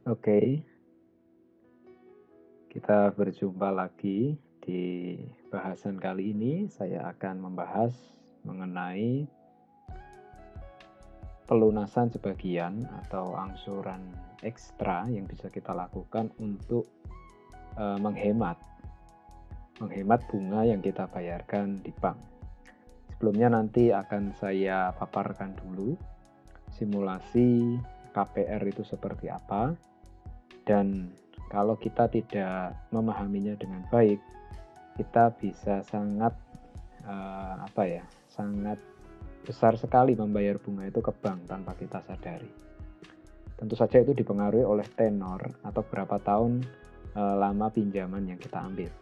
Oke, kita berjumpa lagi di bahasan kali ini. Saya akan membahas mengenai pelunasan sebagian atau angsuran ekstra yang bisa kita lakukan untuk menghemat bunga yang kita bayarkan di bank. Sebelumnya nanti akan saya paparkan dulu simulasi KPR itu seperti apa, dan kalau kita tidak memahaminya dengan baik, kita bisa sangat sangat besar sekali membayar bunga itu ke bank tanpa kita sadari. Tentu saja itu dipengaruhi oleh tenor atau berapa tahun lama pinjaman yang kita ambil.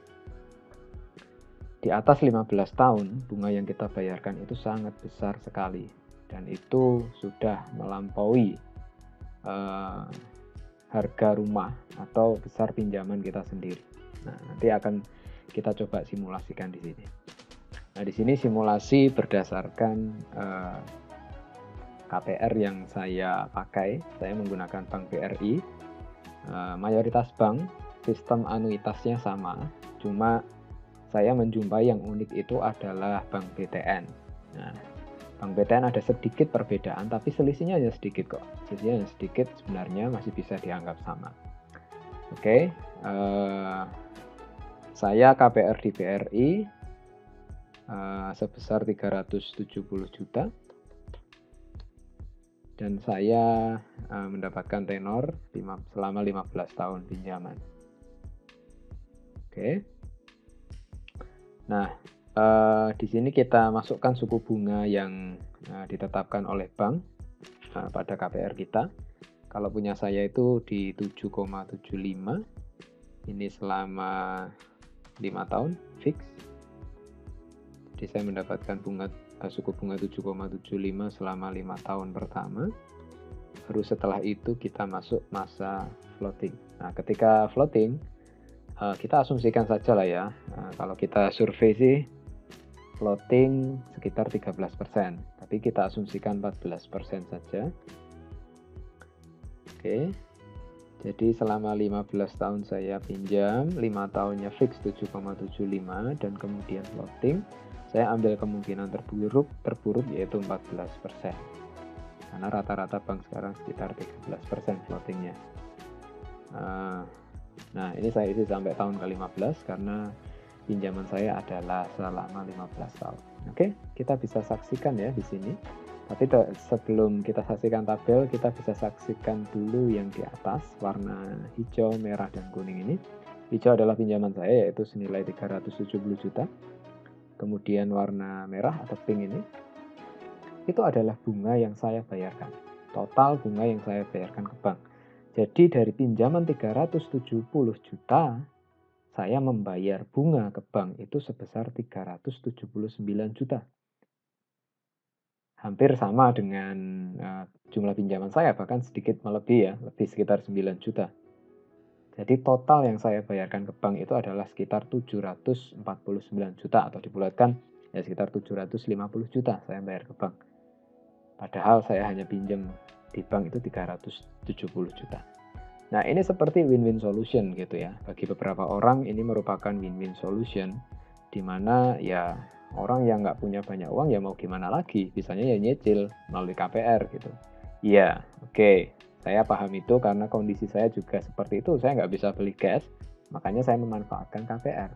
Di atas 15 tahun, bunga yang kita bayarkan itu sangat besar sekali, dan itu sudah melampaui harga rumah atau besar pinjaman kita sendiri. Nah, nanti akan kita coba simulasikan di sini. Nah, di sini simulasi berdasarkan KPR yang saya pakai. Saya menggunakan Bank BRI. Mayoritas bank sistem anuitasnya sama, cuma saya menjumpai yang unik itu adalah Bank BTN. Nah, Bank BTN ada sedikit perbedaan, tapi selisihnya hanya sedikit kok. Selisihnya hanya sedikit, sebenarnya masih bisa dianggap sama. Oke, saya KPR di BRI sebesar 370 juta. Dan saya mendapatkan tenor selama 15 tahun pinjaman. Oke. Nah, di sini kita masukkan suku bunga yang ditetapkan oleh bank pada KPR kita. Kalau punya saya itu di 7,75. Ini selama 5 tahun fix. Jadi saya mendapatkan suku bunga 7,75 selama 5 tahun pertama. Baru setelah itu kita masuk masa floating. Nah, ketika floating, kita asumsikan saja lah ya, kalau kita survei sih floating sekitar 13%, tapi kita asumsikan 14% saja. Oke, jadi selama 15 tahun saya pinjam, 5 tahunnya fix 7,75 dan kemudian floating, saya ambil kemungkinan terburuk yaitu 14%. Karena rata-rata bank sekarang sekitar 13% floatingnya. Nah, ini saya isi sampai tahun ke-15 karena pinjaman saya adalah selama 15 tahun. Oke, kita bisa saksikan ya di sini. Tapi sebelum kita saksikan tabel, kita bisa saksikan dulu yang di atas, warna hijau, merah, dan kuning ini. Hijau adalah pinjaman saya, yaitu senilai 370 juta. Kemudian warna merah atau pink ini, itu adalah bunga yang saya bayarkan. Total bunga yang saya bayarkan ke bank. Jadi dari pinjaman 370 juta, saya membayar bunga ke bank itu sebesar 379 juta. Hampir sama dengan jumlah pinjaman saya, bahkan sedikit melebihi ya, lebih sekitar 9 juta. Jadi total yang saya bayarkan ke bank itu adalah sekitar 749 juta, atau dibulatkan ya sekitar 750 juta saya bayar ke bank. Padahal saya hanya pinjam di bank itu 370 juta. Nah, ini seperti win-win solution gitu ya. Bagi beberapa orang ini merupakan win-win solution, di mana ya orang yang nggak punya banyak uang ya mau gimana lagi, bisanya ya nyicil melalui KPR gitu. Iya, oke. Saya paham itu karena kondisi saya juga seperti itu, saya nggak bisa beli cash, makanya saya memanfaatkan KPR.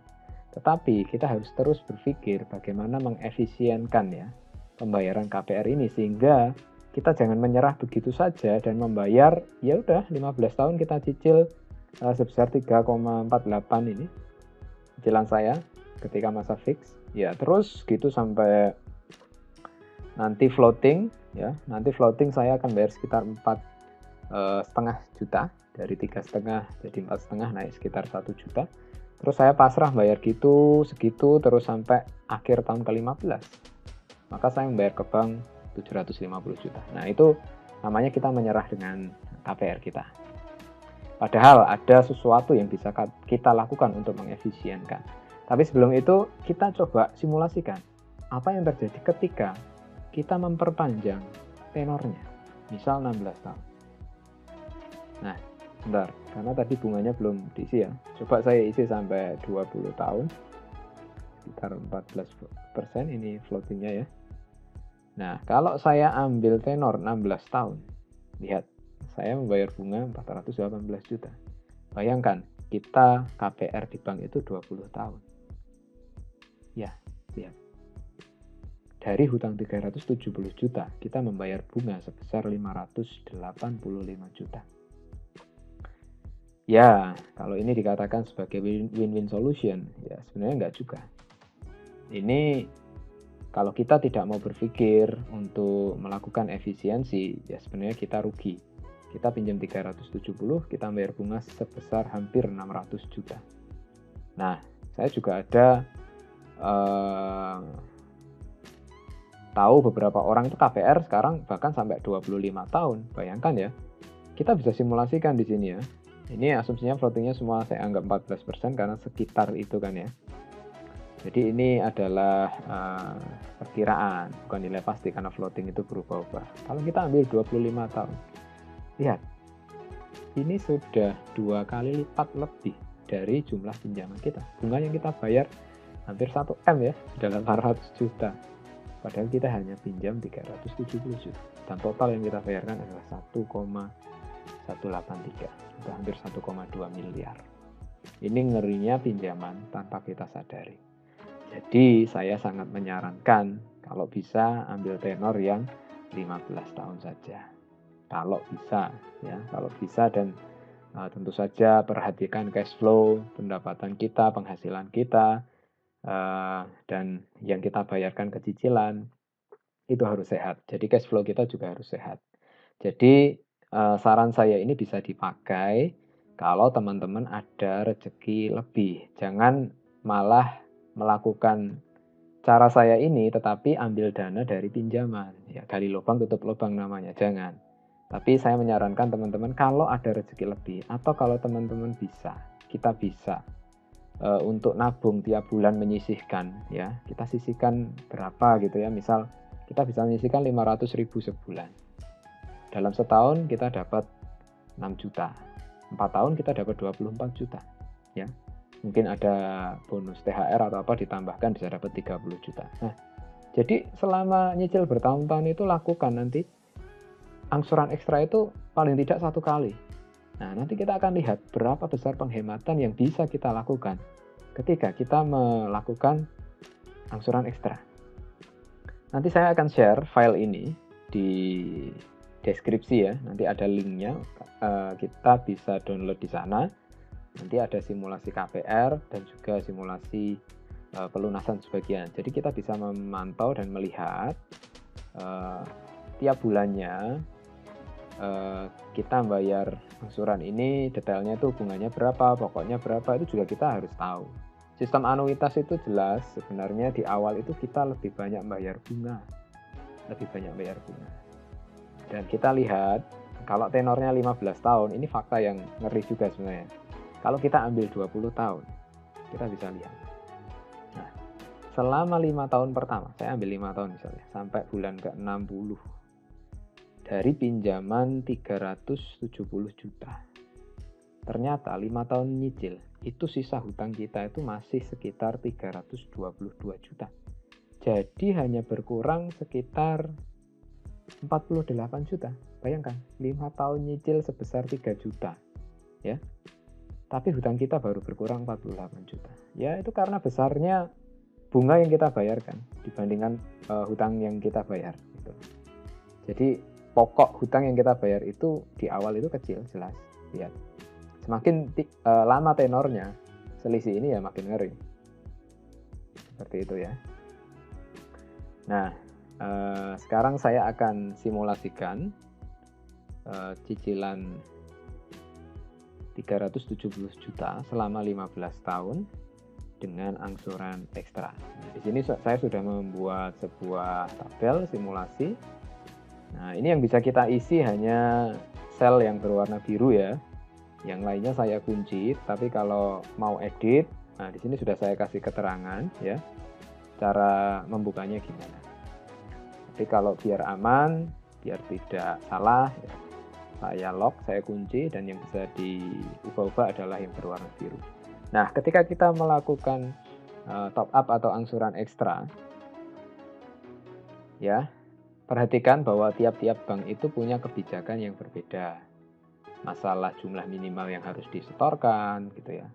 Tetapi kita harus terus berpikir bagaimana mengefisienkan ya pembayaran KPR ini, sehingga kita jangan menyerah begitu saja dan membayar ya udah 15 tahun kita cicil sebesar 3,48 ini cicilan saya ketika masa fix ya, terus gitu sampai nanti floating ya. Nanti floating saya akan bayar sekitar 4,5 juta, dari 3,5 jadi 4,5, naik sekitar 1 juta. Terus saya pasrah bayar segitu terus sampai akhir tahun ke-15. Maka saya membayar ke bank 750 juta. Nah, itu namanya kita menyerah dengan KPR kita. Padahal ada sesuatu yang bisa kita lakukan untuk mengefisienkan. Tapi sebelum itu, kita coba simulasikan apa yang terjadi ketika kita memperpanjang tenornya. Misal 16 tahun. Nah, Bentar, karena tadi bunganya belum diisi ya. Coba saya isi sampai 20 tahun, sekitar 14% ini floatingnya ya. Nah, kalau saya ambil tenor 16 tahun, lihat, saya membayar bunga 418 juta. Bayangkan, kita KPR di bank itu 20 tahun. Ya, lihat. Dari hutang 370 juta, kita membayar bunga sebesar 585 juta. Ya, kalau ini dikatakan sebagai win-win solution, ya sebenarnya enggak juga. Ini kalau kita tidak mau berpikir untuk melakukan efisiensi, ya sebenarnya kita rugi. Kita pinjam 370, kita bayar bunga sebesar hampir 600 juta. Nah, saya juga ada tahu beberapa orang itu KPR sekarang bahkan sampai 25 tahun. Bayangkan ya, kita bisa simulasikan di sini ya. Ini asumsinya floatingnya semua saya anggap 14% karena sekitar itu kan ya. Jadi ini adalah perkiraan, bukan nilai pasti karena floating itu berubah-ubah. Kalau kita ambil 25 tahun, lihat, ini sudah 2 kali lipat lebih dari jumlah pinjaman kita. Bunga yang kita bayar hampir 1 M ya, sudah 800 juta. Padahal kita hanya pinjam 370 juta. Dan total yang kita bayarkan adalah 1,183, sudah hampir 1,2 miliar. Ini ngerinya pinjaman tanpa kita sadari. Jadi saya sangat menyarankan kalau bisa ambil tenor yang 15 tahun saja. Kalau bisa ya, kalau bisa, dan tentu saja perhatikan cash flow, pendapatan kita, penghasilan kita, dan yang kita bayarkan ke cicilan itu harus sehat. Jadi cash flow kita juga harus sehat. Jadi saran saya ini bisa dipakai kalau teman-teman ada rezeki lebih. Jangan malah melakukan cara saya ini tetapi ambil dana dari pinjaman. Ya, gali lubang tutup lubang namanya, jangan. Tapi saya menyarankan teman-teman kalau ada rezeki lebih atau kalau teman-teman bisa, kita bisa untuk nabung tiap bulan menyisihkan ya. Kita sisihkan berapa gitu ya. Misal kita bisa menyisihkan 500.000 sebulan. Dalam setahun kita dapat 6 juta. 4 tahun kita dapat 24 juta. Ya. Mungkin ada bonus THR atau apa ditambahkan bisa dapat 30 juta. Nah, jadi selama nyicil bertahun-tahun itu lakukan nanti angsuran ekstra itu paling tidak 1 kali. Nah, nanti kita akan lihat berapa besar penghematan yang bisa kita lakukan ketika kita melakukan angsuran ekstra. Nanti saya akan share file ini di deskripsi ya, nanti ada linknya, kita bisa download di sana. Nanti ada simulasi KPR dan juga simulasi pelunasan sebagian. Jadi kita bisa memantau dan melihat tiap bulannya kita bayar angsuran ini, detailnya itu bunganya berapa, pokoknya berapa, itu juga kita harus tahu. Sistem anuitas itu jelas sebenarnya di awal itu kita lebih banyak bayar bunga. Dan kita lihat kalau tenornya 15 tahun, ini fakta yang ngeri juga sebenarnya. Kalau kita ambil 20 tahun, kita bisa lihat. Nah, selama 5 tahun pertama, saya ambil 5 tahun misalnya, sampai bulan ke-60. Dari pinjaman 370 juta. Ternyata 5 tahun nyicil, itu sisa hutang kita itu masih sekitar 322 juta. Jadi hanya berkurang sekitar 48 juta. Bayangkan, 5 tahun nyicil sebesar 3 juta. Ya. Tapi hutang kita baru berkurang 48 juta. Ya, itu karena besarnya bunga yang kita bayarkan dibandingkan hutang yang kita bayar. Gitu. Jadi pokok hutang yang kita bayar itu di awal itu kecil, jelas. Lihat. Semakin lama tenornya, selisih ini ya makin ngeri. Seperti itu ya. Nah, sekarang saya akan simulasikan cicilan 370 juta selama 15 tahun dengan angsuran ekstra. Nah, di sini saya sudah membuat sebuah tabel simulasi. Nah, ini yang bisa kita isi hanya sel yang berwarna biru ya. Yang lainnya saya kunci, tapi kalau mau edit, nah di sini sudah saya kasih keterangan ya. Cara membukanya gimana. Tapi kalau biar aman, biar tidak salah ya, saya lock, saya kunci, dan yang bisa diubah-ubah adalah yang berwarna biru. Nah, ketika kita melakukan top up atau angsuran ekstra, ya, perhatikan bahwa tiap-tiap bank itu punya kebijakan yang berbeda. Masalah jumlah minimal yang harus disetorkan, gitu ya.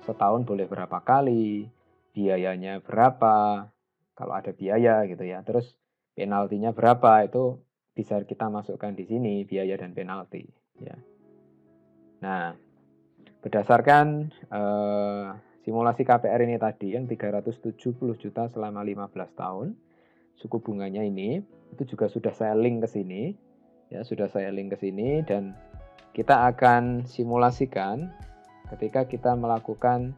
Setahun boleh berapa kali, biayanya berapa, kalau ada biaya gitu ya. Terus penaltinya berapa, itu bisa kita masukkan di sini, biaya dan penalti. Ya. Nah, berdasarkan simulasi KPR ini tadi yang 370 juta selama 15 tahun, suku bunganya ini itu juga sudah saya link ke sini, ya sudah saya link ke sini, dan kita akan simulasikan ketika kita melakukan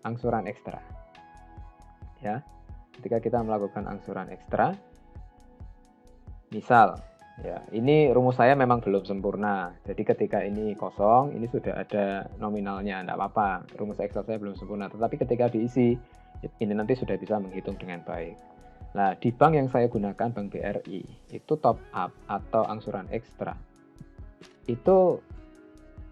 angsuran ekstra. Ya, ketika kita melakukan angsuran ekstra, misal, ya ini rumus saya memang belum sempurna. Jadi ketika ini kosong, ini sudah ada nominalnya, enggak apa-apa. Rumus Excel saya belum sempurna, tetapi ketika diisi, ini nanti sudah bisa menghitung dengan baik. Nah, di bank yang saya gunakan, Bank BRI, itu top up atau angsuran ekstra, itu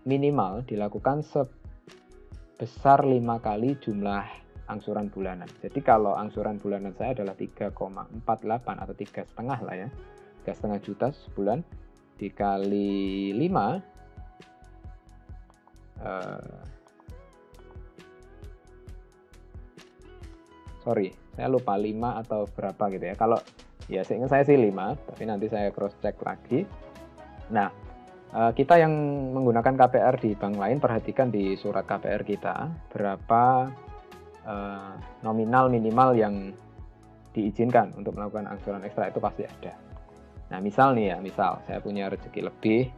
minimal dilakukan sebesar 5 kali jumlah angsuran bulanan. Jadi kalau angsuran bulanan saya adalah 3,48 atau 3,5 lah ya, 3,5 juta sebulan, dikali 5, sorry, saya lupa 5 atau berapa gitu ya. Kalau ya seingat saya sih 5, tapi nanti saya cross check lagi. Nah, kita yang menggunakan KPR di bank lain, perhatikan di surat KPR kita berapa nominal minimal yang diizinkan untuk melakukan angsuran ekstra, itu pasti ada. Nah, misal nih ya, misal saya punya rezeki lebih,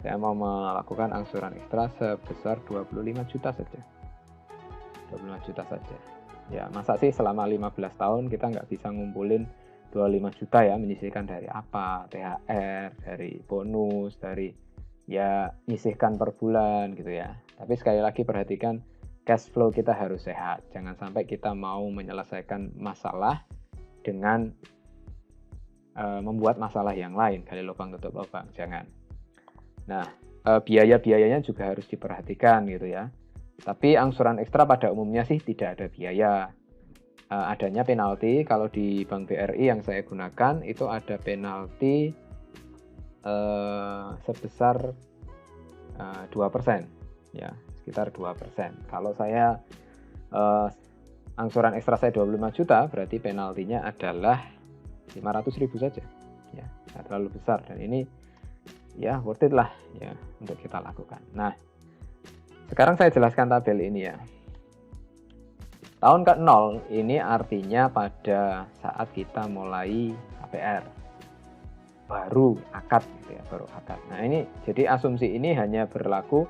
saya mau melakukan angsuran ekstra sebesar 25 juta saja. 25 juta saja. Ya, masa sih selama 15 tahun kita nggak bisa ngumpulin 25 juta ya, menyisihkan dari apa? THR, dari bonus, dari ya nyisihkan per bulan gitu ya. Tapi sekali lagi perhatikan cash flow kita harus sehat. Jangan sampai kita mau menyelesaikan masalah dengan membuat masalah yang lain, gali lubang tutup lubang, jangan. Nah, biaya-biayanya juga harus diperhatikan gitu ya. Tapi angsuran ekstra pada umumnya sih tidak ada biaya. Adanya penalti, kalau di Bank BRI yang saya gunakan itu ada penalti sebesar 2%, ya sekitar 2%. Kalau saya angsuran ekstra saya 25 juta, berarti penaltinya adalah 500.000 saja, ya tidak terlalu besar, dan ini ya worth it lah ya untuk kita lakukan. Nah, sekarang saya jelaskan tabel ini ya. Tahun ke-0 ini artinya pada saat kita mulai KPR, baru akad gitu ya, baru akad. Nah, ini jadi asumsi ini hanya berlaku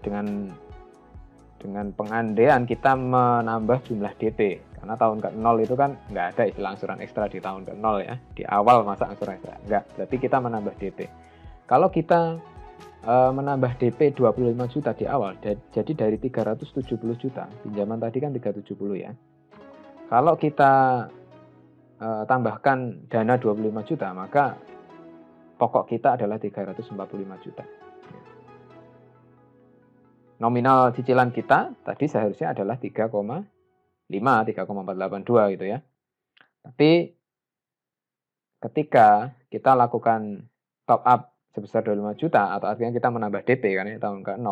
dengan pengandaian kita menambah jumlah DP, karena tahun ke-0 itu kan nggak ada istilah angsuran ekstra di tahun ke-0 ya, di awal masa angsuran ekstra nggak, berarti kita menambah DP. Kalau kita menambah DP 25 juta di awal, jadi dari 370 juta, pinjaman tadi kan 370 ya. Kalau kita tambahkan dana 25 juta, maka pokok kita adalah 345 juta. Nominal cicilan kita tadi seharusnya adalah 3,5, 3,482 gitu ya. Tapi ketika kita lakukan top up sebesar 25 juta, atau artinya kita menambah DP kan ya, tahun ke-0,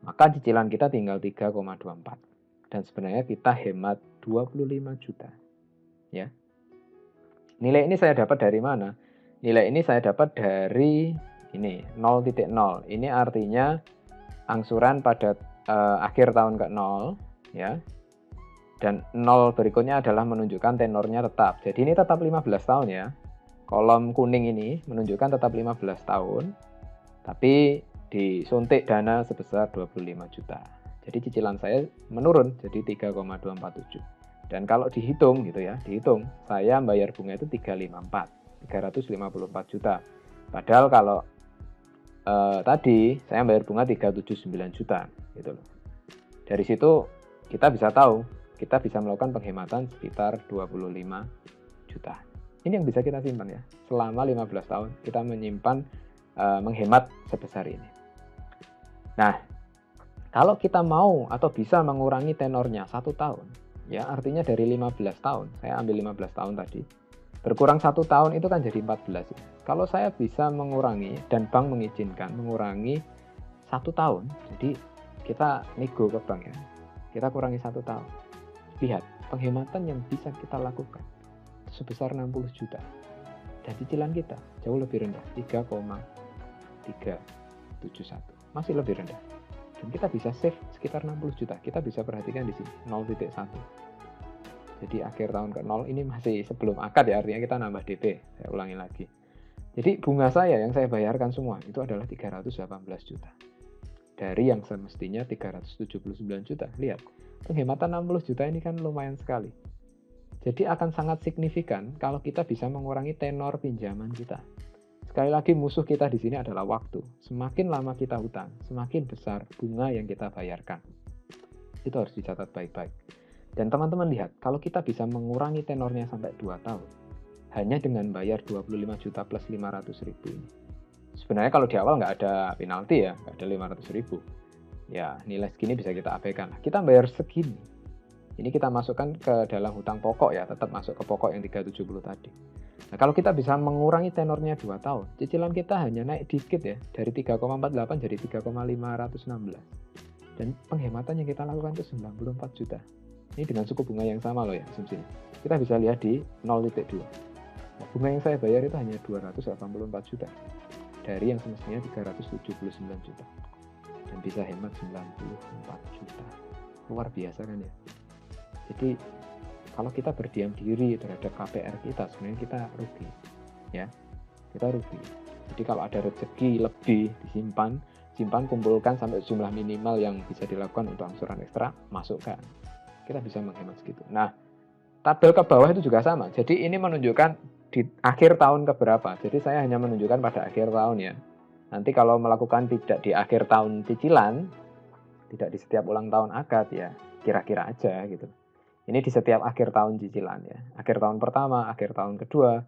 maka cicilan kita tinggal 3,24. Dan sebenarnya kita hemat 25 juta. Ya. Nilai ini saya dapat dari mana? Nilai ini saya dapat dari ini, 0.0. Ini artinya angsuran pada akhir tahun ke-0 ya. Dan 0 berikutnya adalah menunjukkan tenornya tetap. Jadi ini tetap 15 tahun ya. Kolom kuning ini menunjukkan tetap 15 tahun, tapi disuntik dana sebesar 25 juta. Jadi cicilan saya menurun jadi 3,247. Dan kalau dihitung gitu ya, saya bayar bunga itu 354 juta. Padahal kalau tadi saya bayar bunga 379 juta gitu loh. Dari situ kita bisa tahu, kita bisa melakukan penghematan sekitar 25 juta. Ini yang bisa kita simpan ya. Selama 15 tahun kita menyimpan, menghemat sebesar ini. Nah, kalau kita mau atau bisa mengurangi tenornya 1 tahun, ya artinya dari 15 tahun, saya ambil 15 tahun tadi, berkurang 1 tahun itu kan jadi 14 ya. Kalau saya bisa mengurangi dan bank mengizinkan mengurangi 1 tahun, jadi kita nego ke bank ya, kita kurangi 1 tahun. Lihat, penghematan yang bisa kita lakukan sebesar 60 juta. Dan cicilan kita jauh lebih rendah, 3,371. Masih lebih rendah. Dan kita bisa save sekitar 60 juta. Kita bisa perhatikan di sini, 0,1. Jadi akhir tahun ke 0 ini masih sebelum akad ya, artinya kita nambah DP. Saya ulangi lagi. Jadi bunga saya yang saya bayarkan semua itu adalah 318 juta. Dari yang semestinya 379 juta. Lihat, penghematan 60 juta ini kan lumayan sekali. Jadi akan sangat signifikan kalau kita bisa mengurangi tenor pinjaman kita. Sekali lagi musuh kita di sini adalah waktu. Semakin lama kita hutang, semakin besar bunga yang kita bayarkan. Itu harus dicatat baik-baik. Dan teman-teman lihat, kalau kita bisa mengurangi tenornya sampai 2 tahun, hanya dengan bayar 25 juta plus 500 ribu ini. Sebenarnya kalau di awal nggak ada penalti ya, nggak ada 500 ribu. Ya nilai segini bisa kita abaikan. Kita bayar segini. Ini kita masukkan ke dalam hutang pokok ya, tetap masuk ke pokok yang 370 tadi. Nah, kalau kita bisa mengurangi tenornya 2 tahun, cicilan kita hanya naik dikit ya, dari 3,48 jadi 3,516. Dan penghematan yang kita lakukan itu 94 juta. Ini dengan suku bunga yang sama loh ya, asumsinya. Kita bisa lihat di 0,2. Nah, bunga yang saya bayar itu hanya 284 juta. Dari yang semestinya 379 juta. Dan bisa hemat 94 juta. Luar biasa kan ya? Jadi kalau kita berdiam diri terhadap KPR kita, sebenarnya kita rugi, ya, kita rugi. Jadi kalau ada rezeki lebih disimpan, kumpulkan sampai jumlah minimal yang bisa dilakukan untuk angsuran ekstra, masukkan. Kita bisa menghemat segitu. Nah, tabel ke bawah itu juga sama. Jadi ini menunjukkan di akhir tahun keberapa. Jadi saya hanya menunjukkan pada akhir tahun ya. Nanti kalau melakukan tidak di akhir tahun cicilan, tidak di setiap ulang tahun akad ya, kira-kira aja gitu. Ini di setiap akhir tahun cicilan ya. Akhir tahun pertama, akhir tahun kedua.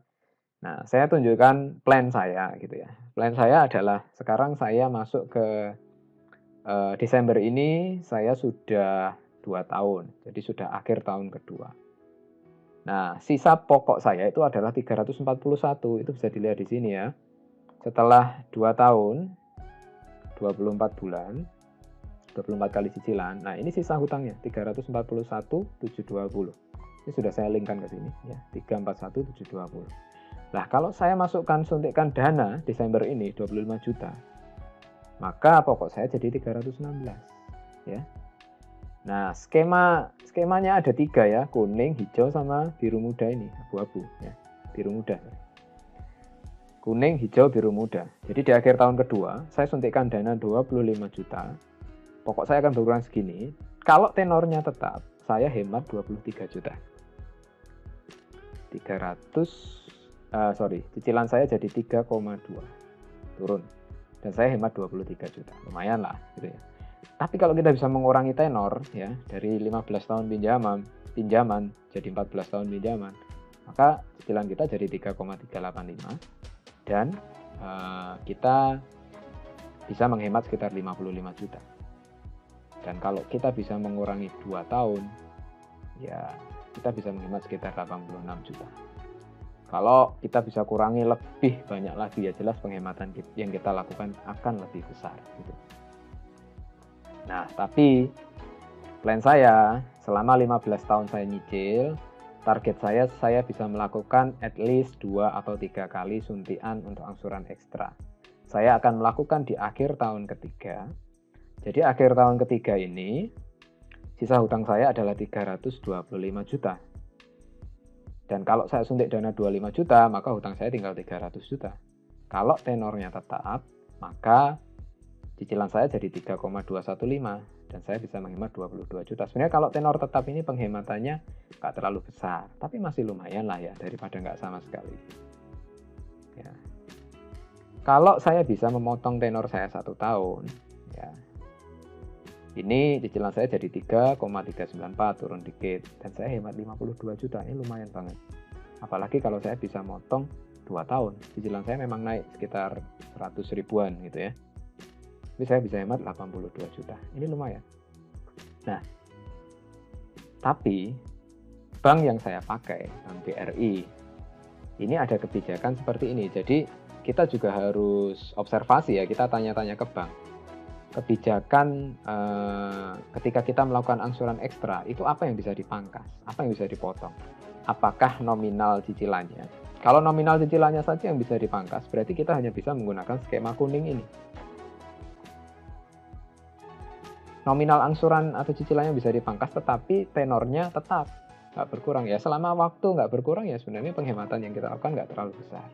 Nah, saya tunjukkan plan saya gitu ya. Plan saya adalah sekarang saya masuk ke Desember ini saya sudah 2 tahun. Jadi sudah akhir tahun kedua. Nah, sisa pokok saya itu adalah 341. Itu bisa dilihat di sini ya. Setelah 2 tahun, 24 bulan, 24 kali cicilan. Nah, ini sisa hutangnya 341.720. Ini sudah saya linkkan ke sini ya, 341.720. Nah, kalau saya masukkan suntikan dana Desember ini 25 juta, maka pokok saya jadi 316 ya. Nah, skemanya ada 3 ya, kuning, hijau sama biru muda ini, abu-abu ya, biru muda. Kuning, hijau, biru muda. Jadi di akhir tahun kedua, saya suntikkan dana 25 juta. Pokok saya akan berkurang segini. Kalau tenornya tetap, saya hemat 23 juta. Cicilan saya jadi 3,2. Turun. Dan saya hemat 23 juta. Lumayan lah gitu ya. Tapi kalau kita bisa mengurangi tenor ya, dari 15 tahun pinjaman jadi 14 tahun pinjaman, maka cicilan kita jadi 3,385 dan kita bisa menghemat sekitar 55 juta. Dan kalau kita bisa mengurangi 2 tahun, ya kita bisa menghemat sekitar 86 juta. Kalau kita bisa kurangi lebih banyak lagi, ya jelas penghematan yang kita lakukan akan lebih besar. Gitu. Nah, tapi plan saya selama 15 tahun saya nyicil, target saya bisa melakukan at least 2 atau 3 kali suntian untuk angsuran ekstra. Saya akan melakukan di akhir tahun ketiga. Jadi akhir tahun ketiga ini, sisa hutang saya adalah 325 juta. Dan kalau saya suntik dana 25 juta, maka hutang saya tinggal 300 juta. Kalau tenornya tetap, maka cicilan saya jadi 3,215 dan saya bisa menghemat 22 juta. Sebenarnya kalau tenor tetap ini penghematannya nggak terlalu besar, tapi masih lumayan lah ya daripada nggak sama sekali. Ya. Kalau saya bisa memotong tenor saya 1 tahun, ya ini cicilan saya jadi 3,394, turun dikit. Dan saya hemat 52 juta, ini lumayan banget. Apalagi kalau saya bisa motong 2 tahun. Cicilan saya memang naik sekitar 100 ribuan gitu ya. Tapi saya bisa hemat 82 juta. Ini lumayan. Nah, tapi bank yang saya pakai, Bank BRI, ini ada kebijakan seperti ini. Jadi kita juga harus observasi ya, kita tanya-tanya ke bank. Kebijakan ketika kita melakukan angsuran ekstra, itu apa yang bisa dipangkas, apa yang bisa dipotong. Apakah nominal cicilannya? Kalau nominal cicilannya saja yang bisa dipangkas, berarti kita hanya bisa menggunakan skema kuning ini. Nominal angsuran atau cicilannya bisa dipangkas, tetapi tenornya tetap nggak berkurang ya. Selama waktu nggak berkurang ya sebenarnya penghematan yang kita lakukan nggak terlalu besar.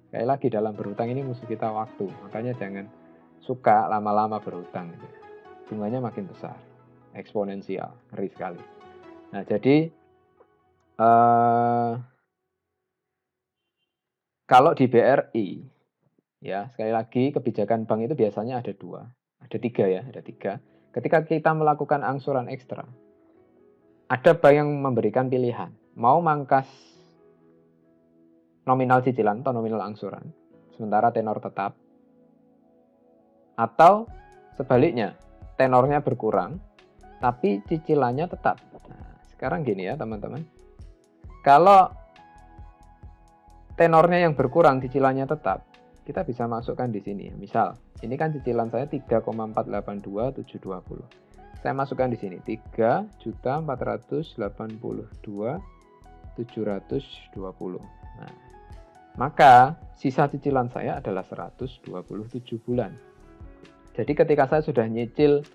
Sekali lagi, dalam berhutang ini musuh kita waktu, makanya jangan suka lama-lama berhutang. Bunganya makin besar, eksponensial, ngeri sekali. Nah jadi kalau di BRI, ya sekali lagi kebijakan bank itu biasanya ada tiga ya, ada tiga. Ketika kita melakukan angsuran ekstra, ada bank yang memberikan pilihan, mau mangkas nominal cicilan atau nominal angsuran, sementara tenor tetap, atau sebaliknya, tenornya berkurang, tapi cicilannya tetap. Nah, sekarang gini ya teman-teman, kalau tenornya yang berkurang, cicilannya tetap, kita bisa masukkan di sini. Misal, ini kan cicilan saya 3,482720. Saya masukkan di sini 3.482.720. Nah, maka sisa cicilan saya adalah 127 bulan. Jadi ketika saya sudah nyicil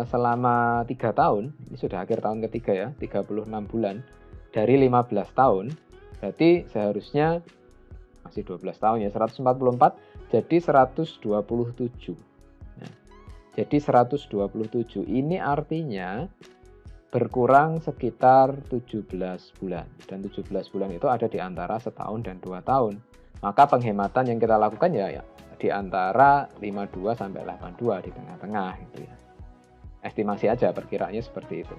selama 3 tahun, ini sudah akhir tahun ketiga ya, 36 bulan dari 15 tahun, berarti seharusnya masih 12 tahun ya, 144 jadi 127. Nah, jadi 127 ini artinya berkurang sekitar 17 bulan. Dan 17 bulan itu ada di antara setahun dan 2 tahun. Maka penghematan yang kita lakukan ya di antara 52 sampai 82 di tengah-tengah gitu ya. Estimasi aja, perkiraannya seperti itu.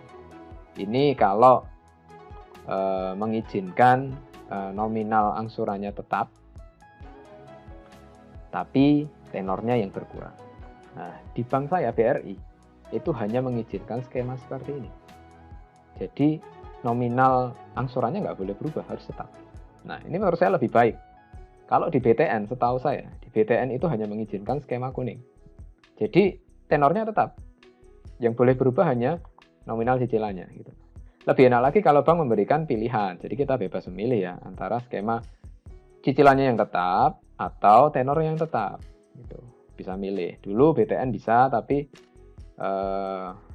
Ini kalau mengizinkan nominal angsurannya tetap, tapi tenornya yang berkurang. Nah, di bank saya BRI itu hanya mengizinkan skema seperti ini. Jadi nominal angsurannya nggak boleh berubah, harus tetap. Nah, ini menurut saya lebih baik. Kalau di BTN, setahu saya, di BTN itu hanya mengizinkan skema kuning. Jadi tenornya tetap. Yang boleh berubah hanya nominal cicilannya gitu. Lebih enak lagi kalau bank memberikan pilihan. Jadi kita bebas memilih ya antara skema cicilannya yang tetap atau tenor yang tetap. Gitu. Bisa milih. Dulu BTN bisa, tapi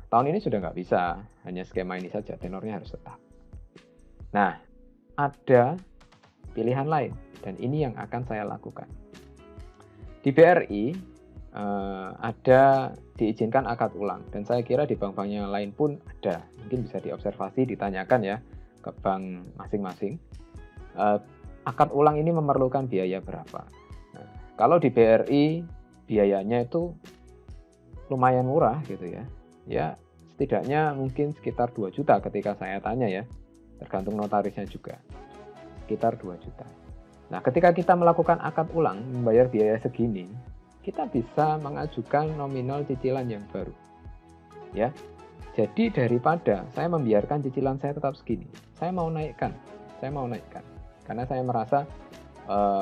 tahun ini sudah nggak bisa. Hanya skema ini saja, tenornya harus tetap. Nah, ada pilihan lain. Dan ini yang akan saya lakukan. Di BRI ada diizinkan akad ulang. Dan saya kira di bank-bank yang lain pun ada. Mungkin bisa diobservasi, ditanyakan ya ke bank masing-masing. Akad ulang ini memerlukan biaya berapa? Nah, kalau di BRI biayanya itu lumayan murah gitu ya. Ya setidaknya mungkin sekitar 2 juta ketika saya tanya ya. Tergantung notarisnya juga. Sekitar 2 juta. Nah, ketika kita melakukan akad ulang, membayar biaya segini, kita bisa mengajukan nominal cicilan yang baru. Ya. Jadi daripada saya membiarkan cicilan saya tetap segini, saya mau naikkan. Karena saya merasa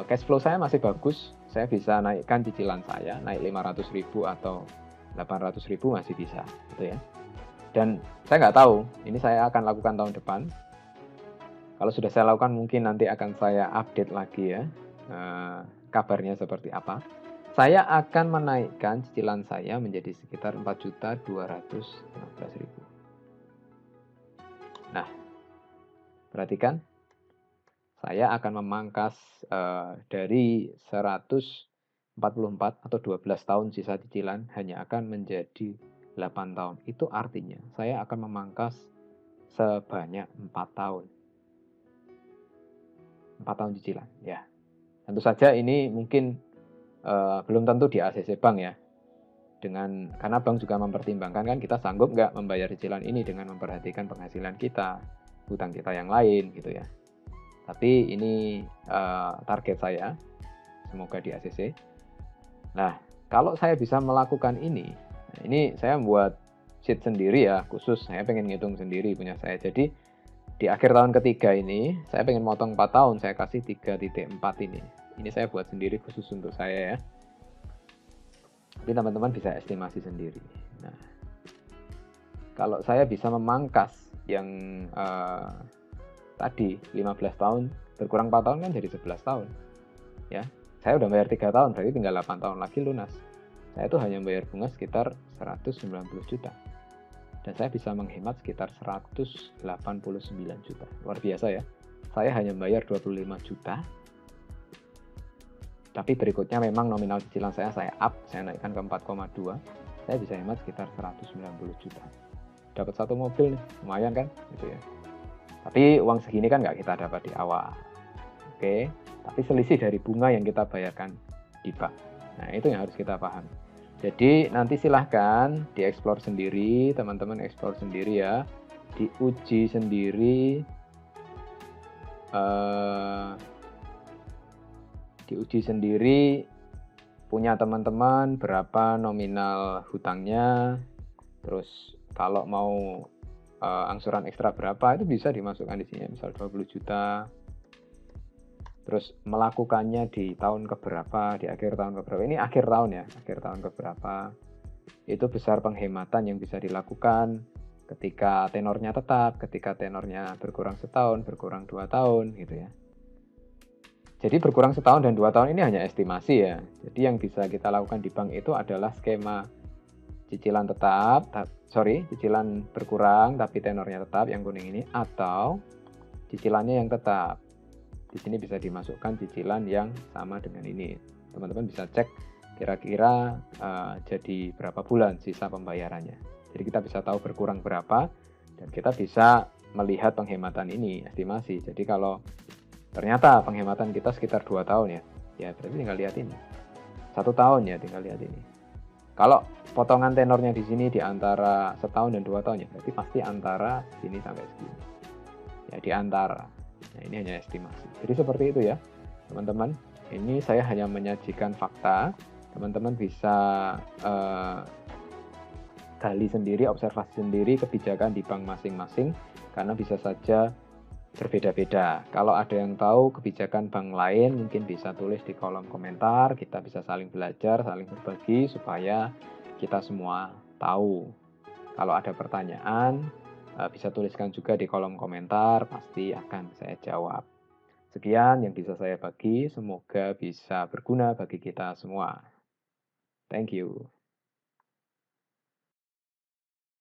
cash flow saya masih bagus, saya bisa naikkan cicilan saya, naik 500.000 atau 800.000 masih bisa, gitu ya. Dan saya nggak tahu, ini saya akan lakukan tahun depan. Kalau sudah saya lakukan mungkin nanti akan saya update lagi ya, kabarnya seperti apa. Saya akan menaikkan cicilan saya menjadi sekitar 4.215.000. Nah, perhatikan, saya akan memangkas dari 144 atau 12 tahun sisa cicilan hanya akan menjadi 8 tahun. Itu artinya saya akan memangkas sebanyak 4 tahun. 4 tahun cicilan ya. Tentu saja ini mungkin belum tentu di ACC Bank ya. Karena bank juga mempertimbangkan kan kita sanggup nggak membayar cicilan ini dengan memperhatikan penghasilan kita, hutang kita yang lain gitu ya. Tapi ini target saya, semoga di ACC. Nah, kalau saya bisa melakukan ini saya membuat sheet sendiri ya, khusus saya pengen ngitung sendiri punya saya. Jadi di akhir tahun ketiga ini, saya pengen motong 4 tahun, saya kasih 3.4 ini. Ini saya buat sendiri khusus untuk saya ya. Tapi teman-teman bisa estimasi sendiri. Nah, kalau saya bisa memangkas yang tadi 15 tahun, berkurang 4 tahun kan jadi 11 tahun. Ya, saya udah bayar 3 tahun, berarti tinggal 8 tahun lagi lunas. Saya tuh hanya bayar bunga sekitar 190 juta. Dan saya bisa menghemat sekitar 189 juta. Luar biasa ya. Saya hanya bayar 25 juta. Tapi berikutnya memang nominal cicilan saya up, saya naikkan ke 4,2. Saya bisa hemat sekitar 190 juta. Dapat satu mobil nih, lumayan kan? Gitu ya. Tapi uang segini kan nggak kita dapat di awal. Oke, tapi selisih dari bunga yang kita bayarkan di bank. Nah, itu yang harus kita pahami. Jadi nanti silahkan dieksplor sendiri, teman-teman eksplor sendiri ya, diuji sendiri, punya teman-teman berapa nominal hutangnya, terus kalau mau angsuran ekstra berapa itu bisa dimasukkan di sini, misal 20 juta. Terus melakukannya di tahun keberapa, di akhir tahun keberapa. Ini akhir tahun ya, akhir tahun keberapa. Itu besar penghematan yang bisa dilakukan ketika tenornya tetap, ketika tenornya berkurang setahun, berkurang 2 tahun gitu ya. Jadi berkurang setahun dan 2 tahun ini hanya estimasi ya. Jadi yang bisa kita lakukan di bank itu adalah skema cicilan cicilan berkurang tapi tenornya tetap yang kuning ini, atau cicilannya yang tetap. Di sini bisa dimasukkan cicilan yang sama dengan ini. Teman-teman bisa cek kira-kira jadi berapa bulan sisa pembayarannya. Jadi kita bisa tahu berkurang berapa dan kita bisa melihat penghematan ini, estimasi. Jadi kalau ternyata penghematan kita sekitar 2 tahun ya berarti tinggal lihat ini. 1 tahun ya tinggal lihat ini. Kalau potongan tenornya di sini di antara setahun dan 2 tahun ya berarti pasti antara sini sampai segini. Ya di antara. Nah, ini hanya estimasi. Jadi seperti itu ya, teman-teman. Ini saya hanya menyajikan fakta. Teman-teman bisa gali sendiri, observasi sendiri kebijakan di bank masing-masing, karena bisa saja berbeda-beda. Kalau ada yang tahu kebijakan bank lain, mungkin bisa tulis di kolom komentar. Kita bisa saling belajar, saling berbagi, supaya kita semua tahu. Kalau ada pertanyaan, bisa tuliskan juga di kolom komentar, pasti akan saya jawab. Sekian yang bisa saya bagi, semoga bisa berguna bagi kita semua. Thank you.